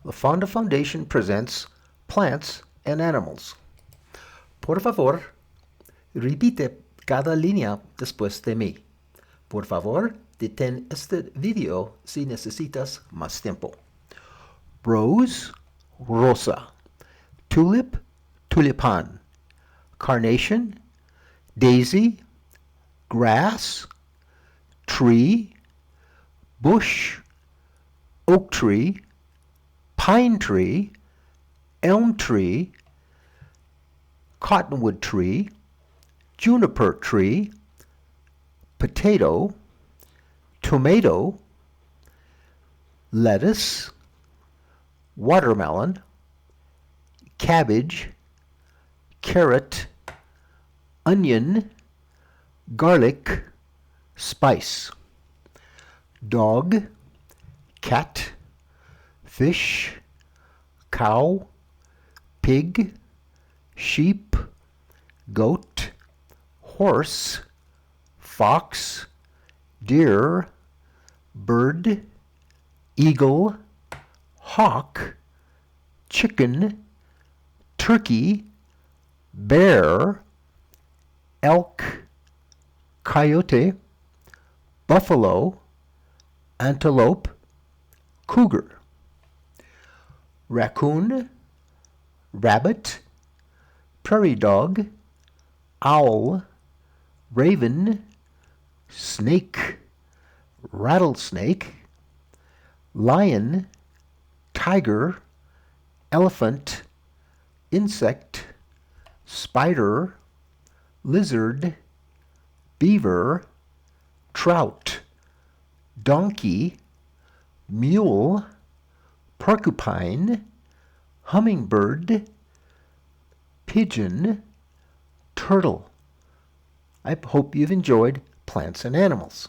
La Fonda Foundation presents Plants and Animals. Por favor, repite cada línea después de mí. Por favor, detén este video si necesitas más tiempo. Rose, rosa. Tulip, tulipan. Carnation, daisy, grass, tree, bush, oak tree, pine tree, elm tree, cottonwood tree, juniper tree, potato, tomato, lettuce, watermelon, cabbage, carrot, onion, garlic, spice, dog, cat, fish, cow, pig, sheep, goat, horse, fox, deer, bird, eagle, hawk, chicken, turkey, bear, elk, coyote, buffalo, antelope, cougar, raccoon, rabbit, prairie dog, owl, raven, snake, rattlesnake, lion, tiger, elephant, insect, spider, lizard, beaver, trout, donkey, mule, porcupine, hummingbird, pigeon, turtle. I hope you've enjoyed Plants and Animals.